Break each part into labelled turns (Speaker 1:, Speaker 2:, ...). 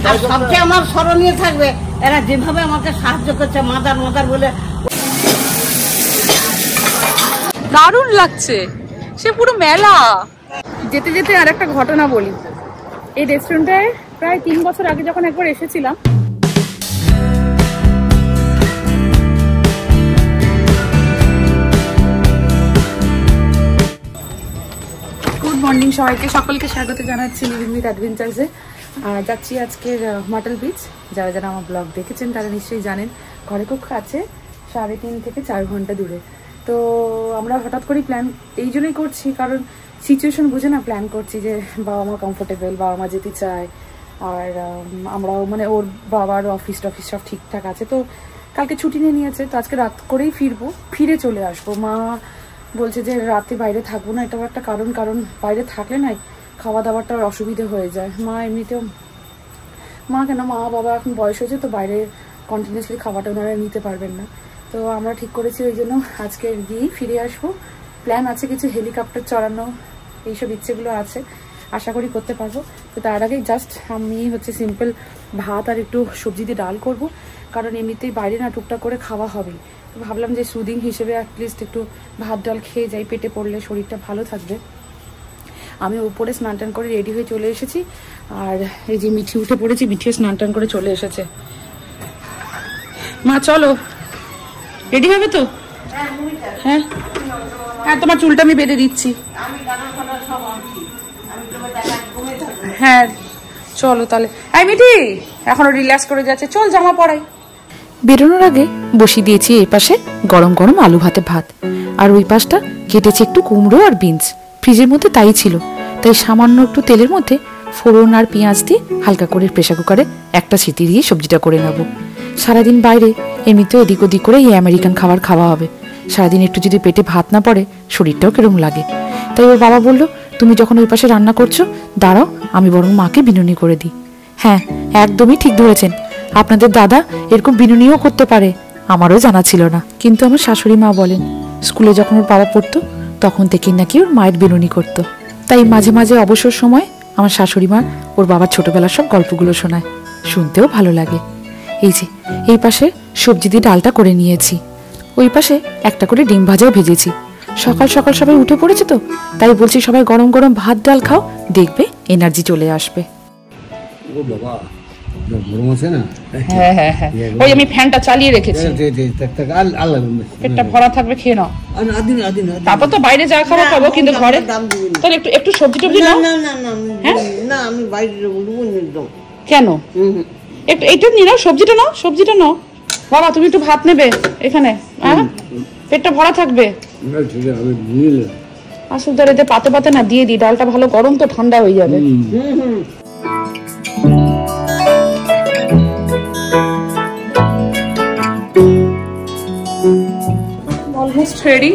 Speaker 1: আর সবচেয়ে আমার স্মরণীয় থাকবে এরা যেভাবে আমাকে সাহায্য করছে মাদার মাদার বলে।
Speaker 2: দারুণ লাগছে, সে পুরো মেলা। যেতে যেতে আর একটা ঘটনা বলি। এই রেস্টুরেন্টটায় প্রায় 3 বছর আগে যখন একবার এসেছিলাম, গুড মর্নিং সবাইকে, সকলকে স্বাগত জানাচ্ছি লিভিং উইথ অ্যাডভেঞ্চার্সে। যাচ্ছি আজকের মাটাল বিচ। যারা যারা আমার ব্লগ দেখেছেন তারা নিশ্চয়ই জানেন ঘরে খুব কাছে, 3.5 থেকে 4 ঘন্টা দূরে। তো আমরা হঠাৎ করেই প্ল্যান এই জন্যই করছি, কারণ সিচুয়েশন বুঝে না প্ল্যান করছি যে বাবা মা কমফোর্টেবল, বাবা মা যেতে চায়, আর আমরাও মানে ওর বাবার অফিস টফিস সব ঠিকঠাক আছে। তো কালকে ছুটি নিয়ে নিয়েছে, তো আজকে রাত করেই ফিরে চলে আসবো। মা বলছে যে রাতে বাইরে থাকবো না, এটাও একটা কারণ বাইরে থাকলে না খাওয়া দাওয়াটার অসুবিধে হয়ে যায়। মা এমনিতেও মা বাবা এখন বয়স হয়েছে, তো বাইরে কন্টিনিউসলি খাওয়াটা ওনারা নিতে পারবেন না। তো আমরা ঠিক করেছি ওই জন্য আজকে গিয়েই ফিরে আসবো। প্ল্যান আছে কিছু হেলিকপ্টার চড়ানো, এইসব ইচ্ছেগুলো আছে, আশা করি করতে পারবো। তো তার আগেই জাস্ট আমি সিম্পল ভাত আর একটু সবজি দিয়ে ডাল করব, কারণ এমনিতেই বাইরে না টুকটাক করে খাওয়া হবে। তো ভাবলাম যে সুদিং হিসেবে অ্যাটলিস্ট একটু ভাত ডাল খেয়ে যাই, পেটে পড়লে শরীরটা ভালো থাকবে। আমি উপরে স্নান টান করে রেডি হয়ে চলে এসেছি, আর এই যে মিঠি উঠে পড়েছি, মিঠিও স্নান টান করে চলে এসেছে। মা চলো, রেডি হবে তো? হ্যাঁ হ্যাঁ, তোমার চুলটা আমি বেঁধে দিচ্ছি। হ্যাঁ চলো তাহলে। এই মিঠি এখনো রিল্যাক্স করে যাচ্ছে, চল জামা পরাই। বেরোনোর আগে বসিয়ে দিয়েছি এই পাশে গরম গরম আলু ভাত, আর ওই পাশটা কেটেছি একটু কুমড়ো আর বিনস, ফ্রিজের মধ্যে তাই ছিল। তাই সামান্য একটু তেলের মধ্যে ফোড়ন আর পেঁয়াজ দিয়ে হালকা করে প্রেসার কুকারে একটা সিটি দিয়ে সবজিটা করে নেব। সারাদিন বাইরে এমনিতেও এদিক ওদিক করে এই আমেরিকান খাবার খাওয়া হবে, সারাদিন একটু যদি পেটে ভাত না পড়ে শরীরটাও কিরম লাগে। তাই ওর বাবা বলল, তুমি যখন ওই পাশে রান্না করছো দাঁড়াও, আমি বরং মাকে বিনুনি করে দিই। হ্যাঁ একদমই ঠিক ধরেছেন, আপনাদের দাদা এরকম বিনুনিও করতে পারে, আমারও জানা ছিল না। কিন্তু আমার শাশুড়ি মা বলেন স্কুলে যখন ওর বাবা পড়তো তখন থেকেই নাকি ওর মায়ের বিনুনি করতো। তাই মাঝে মাঝে অবসর সময় আমার শাশুড়ি মা ওর বাবার ছোটবেলার সব গল্পগুলো শোনায়, শুনতেও ভালো লাগে। এই যে এই পাশে সবজি দিয়ে ডালটা করে নিয়েছি, ওই পাশে একটা করে ডিম ভাজাও ভেজেছি। সকাল সকাল সবাই উঠে পড়েছে, তো তাই বলছি সবাই গরম গরম ভাত ডাল খাও, দেখবে এনার্জি চলে আসবে। হ্যাঁ হ্যাঁ হ্যাঁ, ওই আমি ফ্যানটা চালিয়ে রেখেছি, পেটটা ভরা থাকবে, খেয়ে নাও। তারপর তো বাইরে যা খাবো খাবো, কিন্তু ঘরে তাহলে একটু সবজি টবজি নাও। কেন একটু এইটা নিয়ে নাও, সবজিটা নাও। বাবা তুমি একটু ভাত নেবে এখানে, হ্যাঁ পেটটা ভরা থাকবে। আসল তার এতে পাতে পাতে না দিয়ে দিই, ডালটা ভালো গরম তো ঠান্ডা হয়ে যাবে। অলমোস্ট রেডি,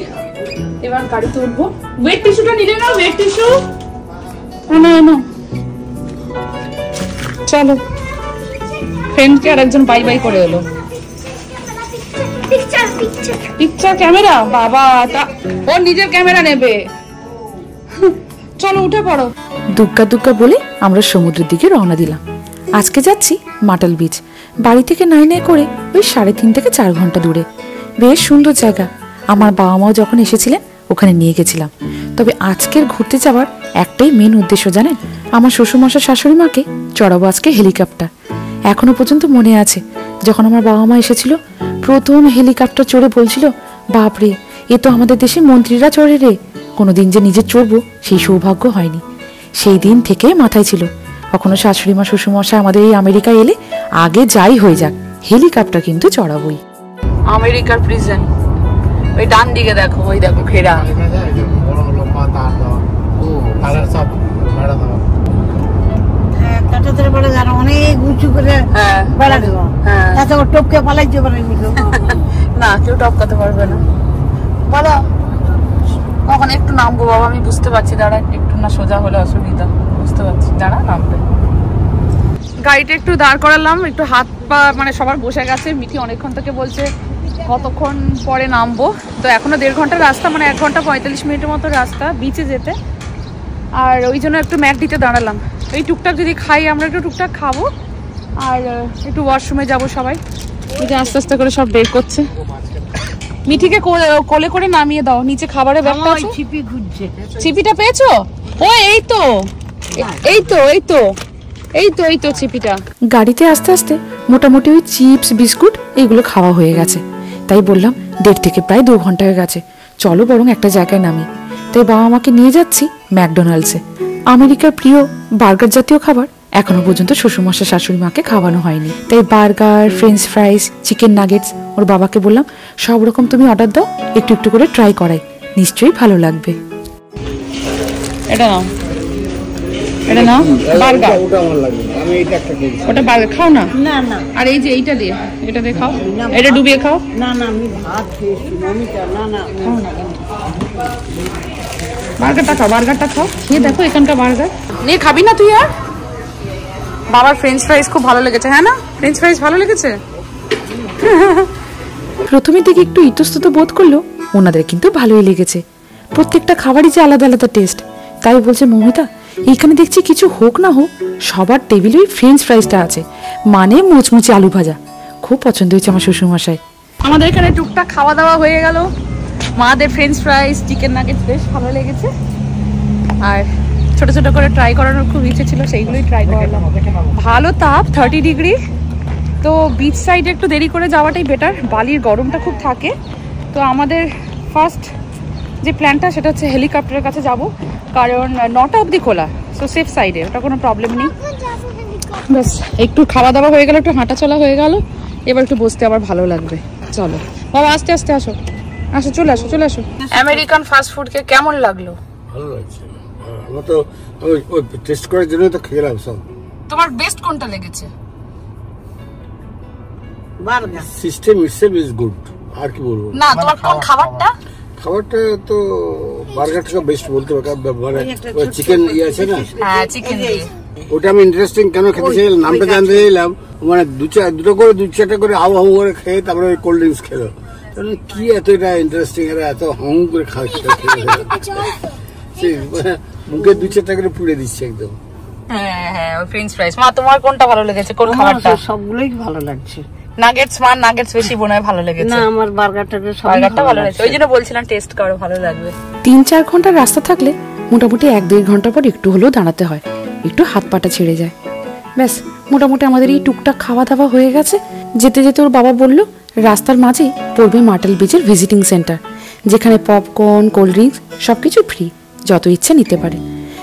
Speaker 2: এবার গাড়ি তুলবো। ওয়েট টিস্যুটা নিলে না, ওয়েট টিস্যু না। চলো, ফ্রেন্ডকে আর একজন বাই বাই করে এলো। পিকচার ক্যামেরা, বাবা ও নিজের ক্যামেরা নেবে। চলো উঠে পড়ো। দুগ্গা বলে আমরা সমুদ্রের দিকে রওনা দিলাম। আজকে যাচ্ছি মাটাল বিচ, বাড়ি থেকে নাই করে ওই 3.5 থেকে 4 ঘন্টা দূরে। বেশ সুন্দর জায়গা, আমার বাবা মাও যখন এসেছিলেন ওখানে নিয়ে গেছিলাম। তবে আজকের ঘুরতে যাওয়ার একটাই মেন উদ্দেশ্য জানেন, আমার শ্বশুরমশাই শাশুড়ি মাকে চড়াবো আজকে হেলিকপ্টার। এখনো পর্যন্ত মনে আছে যখন আমার বাবা মা এসেছিল, প্রথম হেলিকপ্টার চড়ে বলছিল, বাপরে এ তো আমাদের দেশে মন্ত্রীরা চড়ে রে, কোনোদিন যে নিজে চড়বো সেই সৌভাগ্য হয়নি। সেই দিন থেকে মাথায় ছিল, কখনো শাশুড়ি মা শ্বশুরমশাই আমাদের এই আমেরিকায় এলে আগে যাই হয়ে যাক হেলিকপ্টার কিন্তু চড়াবই। আমেরিকার প্রিজন ওই ডান দিকে দেখো, ওই দেখো খেরা।
Speaker 1: অনেক উঁচু করে টপকে পালাইতে পারে
Speaker 2: না, কেউ টপকাতে পারবে না। বলো কখন একটু নামবো বাবা, আমি বুঝতে পারছি, দাঁড়া একটু না সোজা হলে অসুবিধা, বুঝতে পারছি, দাঁড়া নামবে। গাড়িটা একটু দাঁড় করালাম, একটু হাত পা মানে সবার বসে গেছে। মিঠি অনেকক্ষণ থেকে বলছে কতক্ষণ পরে নামবো, তো এখনো 1.5 ঘন্টার রাস্তা, মানে 1 ঘন্টা 45 মিনিটের মতো রাস্তা বিচে যেতে। আর ওই জন্য একটু ম্যাট দিতে দাঁড়ালাম। এই টুকটাক যদি খাই আমরা, একটু টুকটাক খাবো, আর একটু ওয়াশরুমে যাব সবাই। এই যে আস্তে আস্তে করে সব বের করছে। মিঠিকে কোলে করে নামিয়ে দাও, নিচে খাবারের ব্যাগটা আছে।
Speaker 1: চিপি খুঁজছে।
Speaker 2: চিপিটা পেয়েছো? ও এই তো এই তো এই তো এই তো এই তো চিপিটা। গাড়িতে আস্তে আস্তে মোটামুটি ওই চিপস বিস্কুট এইগুলো খাওয়া হয়ে গেছে। তাই বললাম 1.5 থেকে প্রায় 2 ঘন্টা হয়ে গেছে, চলো বরং একটা জায়গায় নামি। তাই বাবা আমাকে নিয়ে যাচ্ছি ম্যাকডোনাল্ডসে। আমেরিকার প্রিয় বার্গার জাতীয় খাবার এখনো পর্যন্ত শ্বশুরমশাই শাশুড়ি মাকে খাওয়ানো হয়নি। তাই burger, French fries, chicken nuggets ওর বাবাকে বললাম সব রকম তুমি অর্ডার দাও, একটু একটু করে ট্রাই করাই, নিশ্চয়ই ভালো লাগবে। এটা নাও, এটা নাও বার্গার। ওটা আমার লাগবে, আমি এটা একটা খেয়েছি। ওটা বার্গার খাও না।
Speaker 1: না না,
Speaker 2: আর এই যে এইটা দিয়ে, এটা দিয়ে খাও, এটা ডুবিয়ে খাও।
Speaker 1: না না, আমি ভাত খেয়েছি মমিটা। না না,
Speaker 2: বার্গারটা খাও, বার্গারটা খাও, খেয়ে দেখো এখানকার বার্গার। নিয়ে খাবি না তুই? আর বাবার ফ্রেঞ্চ ফ্রাইস খুব ভালো লেগেছে, হ্যাঁ না? ফ্রেঞ্চ ফ্রাইস ভালো লেগেছে। প্রথমে থেকে একটু ইতস্তত বোধ করলো, ওনাদের কিন্তু ভালোই লেগেছে। প্রত্যেকটা খাবারই যে আলাদা আলাদা টেস্ট। তাই বলছে মৌমিতা, এইখানে দেখছি কিছু হোক না হোক সবার টেবিলে ওই ফ্রেঞ্চ ফ্রাইসটা আছে, মানে মুচমুচে আলু ভাজা। খুব পছন্দ হয়েছে আমার শ্বশুরমশাই। আমাদের এখানে টুকটাক খাওয়া দাওয়া হয়ে গেল। মাদের ফ্রেঞ্চ ফ্রাইস, চিকেন নাগেটস বেশ ভালো লেগেছে। আর ছোট ছোট করে ট্রাই করানোর খুব ইচ্ছে ছিল, সেইগুলোই ট্রাই করলাম। ভালো তাপ, 30 ডিগ্রি। তো বিচ সাইডে একটু দেরি করে যাওয়াটাই বেটার, বালির গরমটা খুব থাকে। তো আমাদের ফার্স্ট যে প্ল্যানটা সেটা হচ্ছে হেলিকপ্টারের কাছে যাব, কারণ 9টা অবধি খোলা, সো সেফ সাইডে, ওটা কোনো প্রবলেম নেই। ব্যাস একটু খাওয়া দাওয়া হয়ে গেল, একটু হাঁটা চলা হয়ে গেল, এবার একটু বসতে আবার ভালো লাগবে। চলো বাবা, আস্তে আস্তে আসো, আসো, চলে আসো, চলে আসো। আমেরিকান ফাস্ট ফুডকে কেমন লাগলো?
Speaker 3: ভালো লাগছে। আমরা তো ওই টেস্ট করার জন্য তো খেলাম সব।
Speaker 2: তোমার বেস্ট কোনটা লেগেছে?
Speaker 1: Burger
Speaker 3: system itself is good, আর কি বলবো।
Speaker 2: না, তোমার কোন খাবারটা?
Speaker 3: খাবারটা তো বার্গারটা বেস্ট বলতে পারো, মানে চিকেন ইয়ে আছে না।
Speaker 2: হ্যাঁ, চিকেন দিয়ে।
Speaker 3: ওটা আমি ইন্টারেস্টিং কেন খেতে চাইলাম, নামটা জানতে চাইলাম। মানে দুটো করে 2-4টা করে হাউ হাউ করে খেয়ে তারপরে ওই কোল্ড ড্রিঙ্কস খেলো। কি এত এটা ইন্টারেস্টিং, এরা এত হাউ করে খাচ্ছে, মুখে 2-4টা করে পুড়ে দিচ্ছে একদম।
Speaker 2: হ্যাঁ হ্যাঁ, ওই ফ্রেঞ্চ ফ্রাইস। মা, তোমার কোনটা ভালো লেগেছে, কোন খাবারটা?
Speaker 1: সবগুলোই ভালো লাগছে।
Speaker 2: নাগেটস, মা নাগেটস বেশি বোনায় ভালো লেগেছে।
Speaker 1: না, আমার বার্গারটা
Speaker 2: ভালো লাগছে, ওই জন্য বলছিলাম টেস্ট করো, ভালো লাগবে।
Speaker 4: 3-4 ঘন্টার রাস্তা থাকলে মোটামুটি 1-2 ঘন্টা পর একটু হলেও দাঁড়াতে হয়, একটু হাত পাটা ছেড়ে যায়। ব্যাস মোটামুটি আমাদের এই টুকটাক খাওয়া দাওয়া হয়ে গেছে। যেতে যেতে ওর বাবা বলল রাস্তার মাঝেই পড়বে মার্টেল বিচের ভিজিটিং সেন্টার, যেখানে পপকর্ন, কোল্ড ড্রিঙ্কস সবকিছু ফ্রি, যত ইচ্ছে নিতে পারে।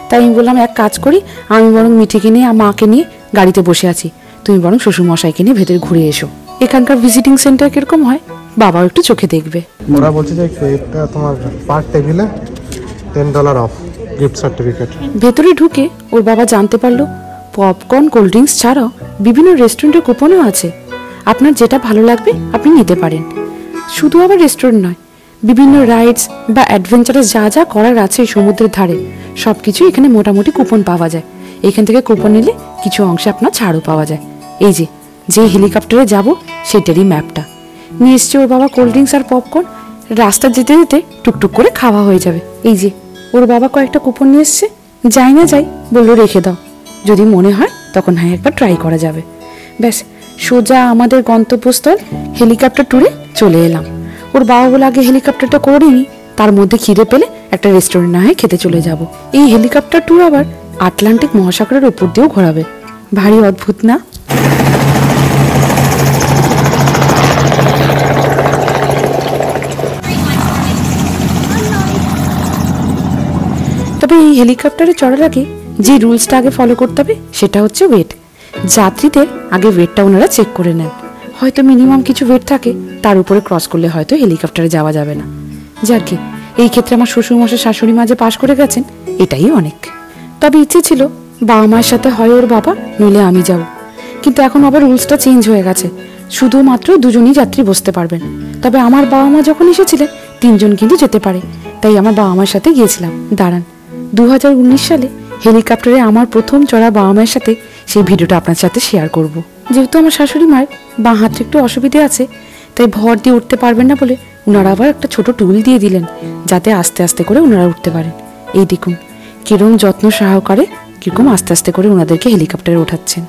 Speaker 4: তাই আমি বললাম এক কাজ করি, আমি বরং মিঠিকে নিয়ে মাকে নিয়ে গাড়িতে বসে আছি, তুমি বরং শ্বশুরমশাইকে নিয়ে ভেতরে ঘুরে এসো। এখানকার ভিজিটিং সেন্টার কিরকম হয় বাবাও একটু চোখে দেখবে।
Speaker 5: ওরা বলছে যে এটা তোমার পার টেবিলে $10 অফ গিফট সার্টিফিকেট।
Speaker 4: ভেতরে ঢুকে ওর বাবা জানতে পারলো পপকর্ন, কোল্ড ড্রিঙ্কস ছাড়াও বিভিন্ন রেস্টুরেন্টের কুপনও আছে। আপনার যেটা ভালো লাগবে আপনি নিতে পারেন। শুধু আবার রেস্টুরেন্ট নয়, বিভিন্ন রাইডস বা অ্যাডভেঞ্চারাস যা যা করার আছে সমুদ্রের ধারে সব কিছু এখানে মোটামুটি কুপন পাওয়া যায়। এখান থেকে কুপন নিলে কিছু অংশে আপনার ছাড়ও পাওয়া যায়। এই যে হেলিকপ্টারে যাব সেটারই ম্যাপটা নিয়ে এসছে ওর বাবা। কোল্ড ড্রিঙ্কস আর পপকর্ন রাস্তা যেতে যেতে টুকটুক করে খাওয়া হয়ে যাবে। এই যে ওর বাবা কয়েকটা কুপন নিয়ে এসছে, যাই না যাই বললো রেখে দাও, যদি মনে হয় তখন হ্যাঁ একবার ট্রাই করা যাবে। ব্যাস সোজা আমাদের গন্তব্যস্থল হেলিকপ্টার ট্যুরে চলে এলাম। ওর বাবা বলে আগে হেলিকপ্টারটা করে নি, তার মধ্যে খিদে পেলে একটা রেস্টুরেন্ট না হয় খেতে চলে যাব। এই হেলিকপ্টার ট্যুর আবার আটলান্টিক মহাসাগরের উপর দিয়েও ঘোরাবে, ভারী অদ্ভুত না? তবে এই হেলিকপ্টারে চড়ার আগে যে রুলসটা আগে ফলো করতে হবে সেটা হচ্ছে ওয়েট। যাত্রীদের আগে ওয়েটটা ওনারা চেক করে নেন, হয়তো মিনিমাম কিছু ওয়েট থাকে, তার উপরে ক্রস করলে হয়তো হেলিকপ্টারে যাওয়া যাবে না। যার কি এই ক্ষেত্রে আমার শ্বশুরমশাই শাশুড়ি মা যে পাশ করে গেছেন এটাই অনেক। তবে ইচ্ছে ছিল বাবা মায়ের সাথে হয় ওর বাবা নইলে আমি যাব, কিন্তু এখন আবার রুলসটা চেঞ্জ হয়ে গেছে, শুধুমাত্র 2জনই যাত্রী বসতে পারবেন। তবে আমার বাবা মা যখন এসেছিলেন 3 জন কিন্তু যেতে পারে, তাই আমার বাবা মায়ের সাথে গিয়েছিলাম। দাঁড়ান, 2019 সালে হেলিকপ্টারে আমার প্রথম চড়া বাবা মায়ের সাথে সেই ভিডিওটা আপনার সাথে শেয়ার করব। যেহেতু আমার শাশুড়ি মায়ের বাঁ হাতে একটু অসুবিধে আছে, তাই ভর দিয়ে উঠতে পারবেন না বলে ওনারা আবার একটা ছোট টুল দিয়ে দিলেন, যাতে আস্তে আস্তে করে ওনারা উঠতে পারেন। এই দেখুন কিরকম যত্ন সহকারে কিরকম আস্তে আস্তে করে ওনাদেরকে হেলিকপ্টারে ওঠাচ্ছেন।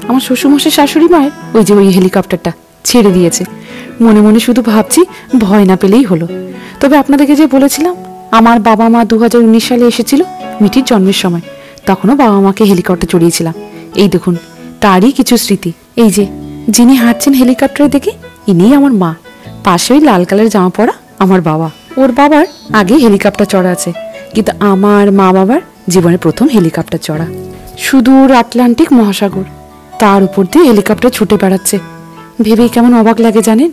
Speaker 4: আমার শ্বশুরমশাই শাশুড়ি মায়ের ওই হেলিকপ্টারটা ছেড়ে দিয়েছে। মনে মনে শুধু ভাবছি ভয় না পেলেই হলো। তবে আপনাদেরকে যে বলেছিলাম আমার বাবা মা 2019 সালে এসেছিল মিঠির জন্মের সময়, তখনও বাবা মাকে হেলিকপ্টার চড়িয়েছিলাম। এই দেখুন তারই কিছু স্মৃতি। এই যে যিনি হাঁটছেন হেলিকপ্টারে দেখে ইনিই আমার মা, পাশে ওই লাল কালার জামা পরা আমার বাবা। ওর বাবার আগে হেলিকপ্টার চড়া আছে, কিন্তু আমার মা বাবার জীবনে প্রথম হেলিকপ্টার চড়া। সুদূর আটলান্টিক মহাসাগর, তার উপর দিয়ে হেলিকপ্টার ছুটে বেড়াচ্ছে, ভেবেই কেমন অবাক লাগে জানেন।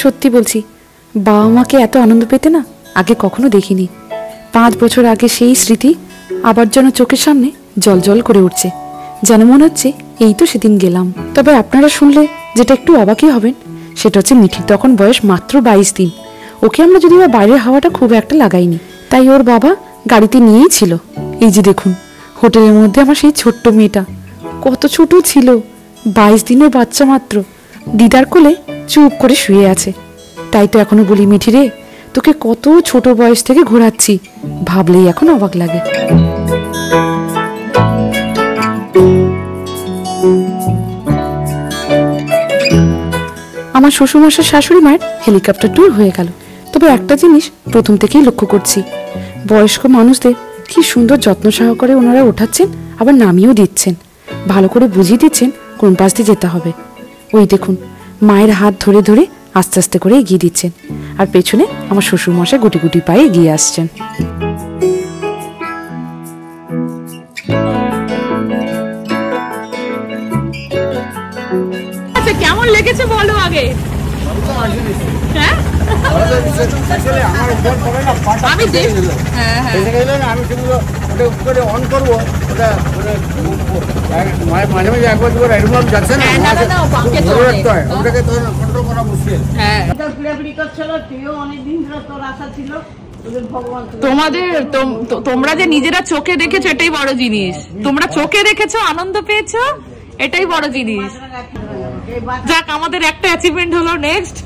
Speaker 4: সত্যি বলছি, বাবা মাকে এত আনন্দ পেতে না আগে কখনো দেখিনি। 5 বছর আগে সেই স্মৃতি আবার যেন চোখের সামনে জল জল করে উঠছে, যেন মনে হচ্ছে এই তো সেদিন গেলাম। তবে আপনারা শুনলে যেটা একটু অবাকই হবেন, সেটা হচ্ছে মিঠির তখন বয়স মাত্র 22 দিন। ওকে আমরা যদি বা বাইরের হাওয়াটা খুব একটা লাগাইনি, তাই ওর বাবা গাড়িতে নিয়েই ছিল। এই যে দেখুন হোটেলের মধ্যে আমার সেই ছোট্ট মেয়েটা কত ছোট ছিল, 22 দিনের বাচ্চা মাত্র, দিদার কোলে চুপ করে শুয়ে আছে। তাই তো এখনো বলি মিঠি রে, তোকে কত ছোট বয়স থেকে ঘোরাচ্ছি, ভাবলেই এখন অবাক লাগে। আমার শ্বশুরমশাই শাশুড়ি মায়ের হেলিকপ্টার ট্যুর হয়ে গেল। তবে একটা জিনিস প্রথম থেকেই লক্ষ্য করছি, বয়স্ক মানুষদের কি সুন্দর যত্ন সহকারে ওনারা ওঠাচ্ছেন, আবার নামিয়েও দিচ্ছেন, ভালো করে বুঝিয়ে দিচ্ছেন কোন পাশ দিয়ে যেতে হবে। ওই দেখুন মায়ের হাত ধরে ধরে আস্তে আস্তে করে এগিয়ে দিচ্ছেন, আর পেছনে আমার শ্বশুরমশাই গুটি গুটি পায়ে এগিয়ে আসছেন।
Speaker 2: কেমন লেগেছে বলো আগে? হ্যাঁ আমি
Speaker 3: অন করবো ওটা মাঝে মাঝে একবার দুবার যাচ্ছে না, ওটাকে কন্ট্রোল করা মুশকিল।
Speaker 2: তোমরা যে নিজেরা চোখে দেখেছো এটাই বড় জিনিস, তোমরা চোখে দেখেছো আনন্দ পেয়েছো এটাই বড় জিনিস। যাক আমাদের একটা অ্যাচিভমেন্ট হলো। নেক্সট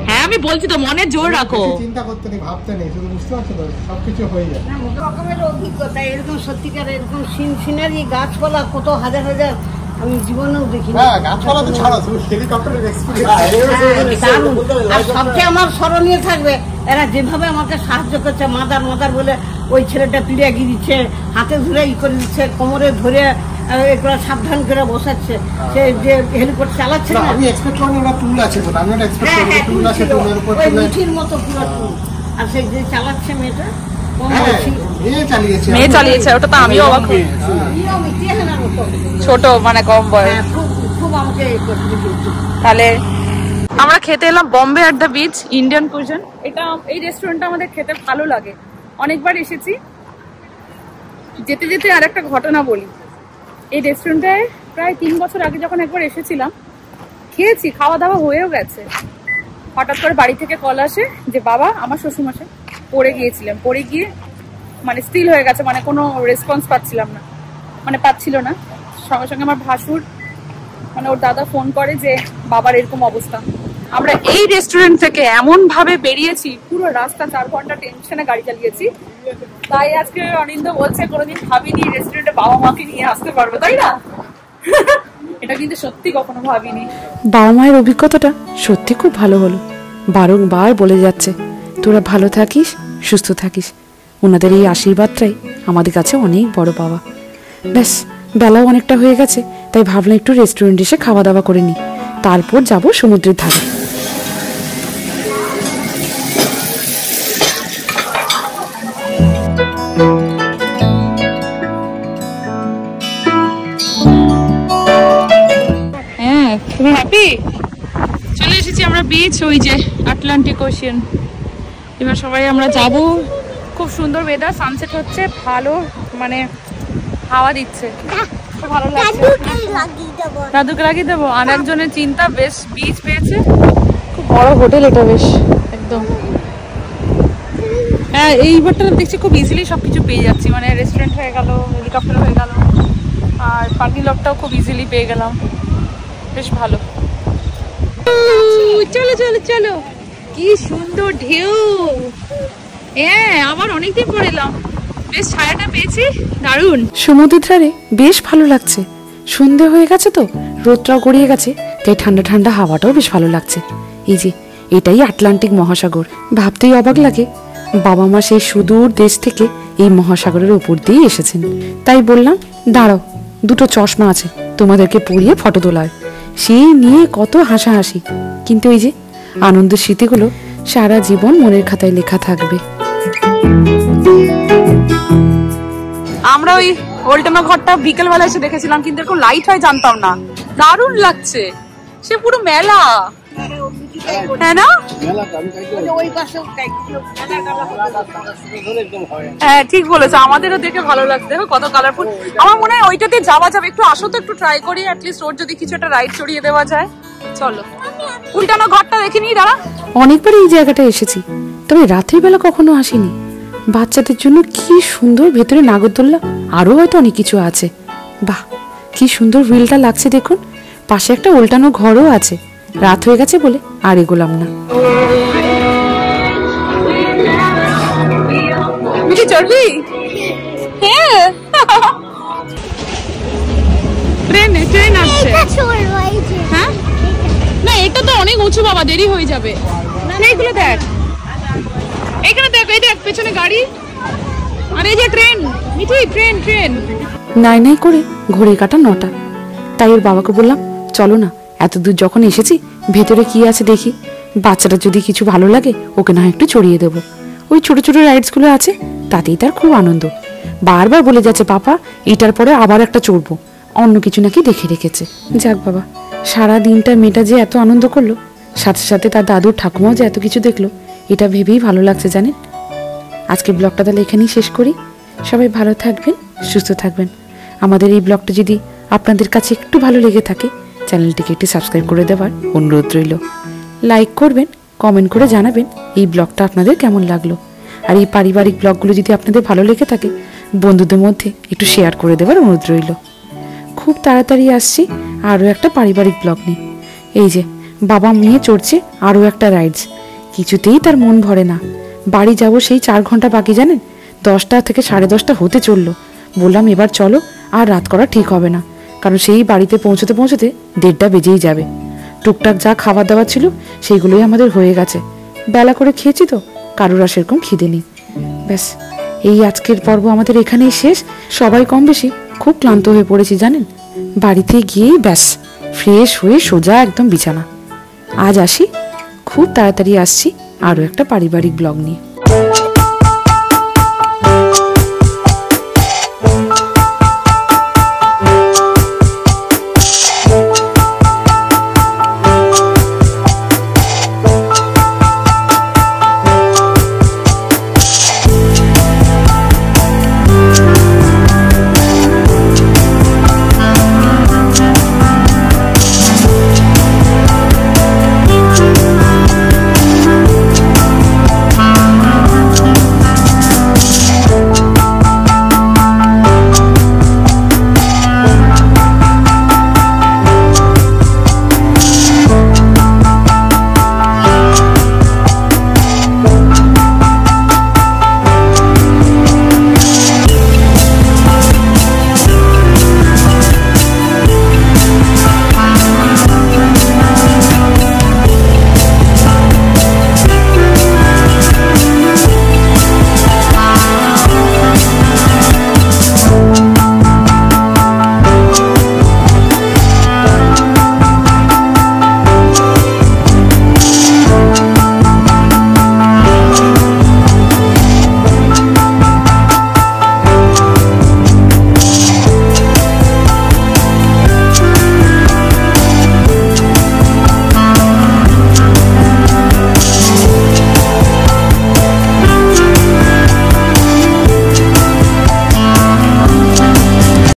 Speaker 2: হ্যাঁ আমি বলছি তো, মনে জোর রাখো,
Speaker 5: চিন্তা করতে নেই, ভাবতে নেই, শুধু বুঝতে পারছো তো সবকিছু হয়ে যায়।
Speaker 1: রকমের অভিজ্ঞতা এরকম সত্যিকার এরকম সিনারি গাছপালা কত হাজার হাজার আমি জীবনেও দেখিনি।
Speaker 5: গাছপালা তো ছাড়ো, হেলিকপ্টারের এক্সপেরিয়েন্স।
Speaker 1: আর সবচেয়ে আমার স্মরণীয় থাকবে এরা যেভাবে আমাকে সাহায্য করছে, মাদার বলে ওই ছেলেটা তুলে এগিয়ে দিচ্ছে, হাতে ধরে ই করে দিচ্ছে, কোমরে ধরে এগুলো সাবধান করে বসাচ্ছে, সে যে হেলিকপ্টার চালাচ্ছে না।
Speaker 5: আমি এক্সপেক্ট করি ওরা টুল আছে বলে, আমি ওটা এক্সপেক্ট করি টুল আছে, টুলের উপর
Speaker 1: ওই মিঠির মতো পুরো টুল। আর সেই যে চালাচ্ছে মেয়েটা
Speaker 2: মেয়ে চালিয়েছে, ওটা তো আমিও অবাক হই। ছোট মানে কম বয়স।
Speaker 1: খুব আমাকে
Speaker 2: তাহলে আমরা খেতে এলাম Bombay at the beach Indian cuisine. এটা এই রেস্টুরেন্টটা আমাদের খেতে ভালো লাগে, অনেকবার এসেছি। যেতে যেতে আর একটা ঘটনা বলি, এই রেস্টুরেন্টে প্রায় 3 বছর আগে যখন একবার এসেছিলাম খেয়েছি, খাওয়া দাওয়া হয়েও গেছে। হঠাৎ করে বাড়ি থেকে কল আসে যে বাবা আমার শ্বশুরমশাই পড়ে গিয়েছিলাম, পড়ে গিয়ে মানে স্টিল হয়ে গেছে, মানে কোনো রেসপন্স পাচ্ছিল না। সঙ্গে সঙ্গে আমার ভাসুর মানে ওর দাদা ফোন করে যে বাবার এরকম অবস্থা। আমরা এই রেস্টুরেন্ট থেকে এমন ভাবে বেরিয়েছি, পুরো রাস্তা 4 ঘন্টা টেনশনে গাড়ি চালিয়েছি। তাই আজকে অনিন্দ বলছে কোনোদিন ভাবিনি রেস্টুরেন্টে বাবা মাকে নিয়ে আসতে পারবো, তাই না? এটা কিন্তু সত্যি কখনো ভাবিনি।
Speaker 4: বাবা মায়ের অভিজ্ঞতাটা সত্যি খুব ভালো হলো, বারংবার বলে যাচ্ছে তোরা ভালো থাকিস, সুস্থ থাকিস। ওনাদের এই আশীর্বাদটাই আমাদের কাছে অনেক বড় পাওয়া। ব্যাস বেলাও অনেকটা হয়ে গেছে, তাই ভাবলাম একটু রেস্টুরেন্ট এসে খাওয়া দাওয়া করে নিই, তারপর যাব সমুদ্রের ধারে।
Speaker 2: হ্যাঁ তুমি হ্যাপি? চলে এসেছি আমরা বিচ, ওই যে আটলান্টিক ওশিয়ান। এবার সবাই আমরা যাব। খুব সুন্দর ওয়েদার, সানসেট হচ্ছে, ভালো মানে হাওয়া দিচ্ছে, খুব ভালো লাগছে। দাদুকে লাগিয়ে দেবো। আর একজনের চিন্তা, বেশ বিচ পেয়েছে, খুব বড় হোটেল এটা, বেশ একদম হ্যাঁ, এইবারটা দেখছি খুব ইজিলি সবকিছু পেয়ে যাচ্ছি, মানে রেস্টুরেন্ট হয়ে গেল, হেলিকপ্টার হয়ে গেল, আর পার্কিং লটটাও খুব ইজিলি পেয়ে গেলাম, বেশ ভালো। চলো চলো চলো, কি সুন্দর ঢেউ। হ্যাঁ, আবার অনেকদিন পর এলাম, বেশ ছায়াটা পেয়েছি, দারুণ।
Speaker 4: সমুদ্রের ধারে বেশ ভালো লাগছে। সন্ধে হয়ে গেছে তো, রোদটাও গড়িয়ে গেছে, তাই ঠান্ডা ঠান্ডা হাওয়াটাও বেশ ভালো লাগছে। এই যে এটাই আটলান্টিক মহাসাগর। ভাবতেই অবাক লাগে বাবা মা সেই সুদূর দেশ থেকে এই মহাসাগরের উপর দিয়ে এসেছেন। তাই বললাম দাঁড়াও, দুটো চশমা আছে, তোমাদেরকে পরিয়ে ফটো তোলার। সেই নিয়ে কত হাসাহাসি, কিন্তু এই যে আনন্দের স্মৃতিগুলো সারা জীবন মনের খাতায় লেখা থাকবে।
Speaker 2: আমরা ওই ওল্টানো ঘরটা বিকেল বেলা এসে দেখেছিলাম, কিন্তু এরকম লাইট হয় জানতাম না, দারুণ লাগছে। সে পুরো মেলা, হ্যাঁ না?
Speaker 1: ওই পাশে
Speaker 2: হ্যাঁ ঠিক বলেছো, আমাদেরও দেখে ভালো লাগছে, দেখো কত কালারফুল। আমার মনে হয় ওইটাতে যাওয়া যাবে, একটু আসো তো, একটু ট্রাই করি, অ্যাটলিস্ট ওর যদি কিছু একটা রাইড চড়িয়ে দেওয়া যায়। চলো উল্টানো ঘরটা দেখে নিই, দাঁড়া।
Speaker 4: অনেকবার এই জায়গাটা এসেছি, তবে রাতের বেলা কখনো আসিনি। বাচ্চাদের জন্য কি সুন্দর, ভেতরে নাগরদোল্লা, আরো হয়তো অনেক কিছু আছে। বাহ, কি সুন্দর ভিউটা লাগছে দেখুন। পাশে একটা উল্টানো ঘরও আছে। রাত হয়ে গেছে বলে আর এগোলাম না।
Speaker 2: চড়বি? হ্যাঁ, ট্রেন আসছে। হ্যাঁ না, এটা তো অনেক উঁচু বাবা, দেরি হয়ে যাবে। এইগুলো দেখ, এইখানে দেখ, এই দেখ পেছনে গাড়ি, আর এই যে ট্রেন, মিঠি ট্রেন ট্রেন।
Speaker 4: নাই নাই করে ঘড়ি কাটা 9টা। তাই ওর বাবাকে বললাম চলো না, এত দূর যখন এসেছি ভেতরে কি আছে দেখি, বাচ্চাটা যদি কিছু ভালো লাগে ওকে না একটু চড়িয়ে দেবো। ওই ছোট ছোট রাইডসগুলো আছে, তাতেই তার খুব আনন্দ। বারবার বলে যাচ্ছে পাপা এটার পরে আবার একটা চড়বো, অন্য কিছু নাকি দেখে রেখেছে। যাক বাবা, সারা দিনটা মেয়েটা যে এত আনন্দ করলো, সাথে সাথে তার দাদুর ঠাকুমাও যে এত কিছু দেখলো, এটা ভেবেই ভালো লাগছে জানেন। আজকে ব্লগটা তাহলে এখানেই শেষ করি। সবাই ভালো থাকবেন, সুস্থ থাকবেন। আমাদের এই ব্লগটা যদি আপনাদের কাছে একটু ভালো লেগে থাকে, চ্যানেলটিকে একটু সাবস্ক্রাইব করে দেওয়ার অনুরোধ রইল। লাইক করবেন, কমেন্ট করে জানাবেন এই ব্লগটা আপনাদের কেমন লাগলো। আর এই পারিবারিক ব্লগগুলো যদি আপনাদের ভালো লেগে থাকে, বন্ধুদের মধ্যে একটু শেয়ার করে দেওয়ার অনুরোধ রইল। খুব তাড়াতাড়ি আসছি আরও একটা পারিবারিক ব্লগ নিয়ে। এই যে বাবা মেয়ে চড়ছে আরও একটা রাইডস, কিছুতেই তার মন ভরে না। বাড়ি যাব সেই 4 ঘন্টা বাকি জানেন, 10টা থেকে 10:30 হতে চললো। বললাম এবার চলো, আর রাত করা ঠিক হবে না, কারণ সেই বাড়িতে পৌঁছতে পৌঁছতে 1:30টা বেজেই যাবে। টুকটাক যা খাবার দাবার ছিল সেইগুলোই আমাদের হয়ে গেছে, বেলা করে খেয়েছি তো, কারোর আর সেরকম খিদে নেই। ব্যাস, এই আজকের পর্ব আমাদের এখানেই শেষ। সবাই কম বেশি খুব ক্লান্ত হয়ে পড়েছি জানেন। বাড়িতে গিয়েই ব্যাস ফ্রেশ হয়ে সোজা একদম বিছানা। আজ আসি, খুব তাড়াতাড়ি আসছি আরও একটা পারিবারিক ব্লগ নিয়ে।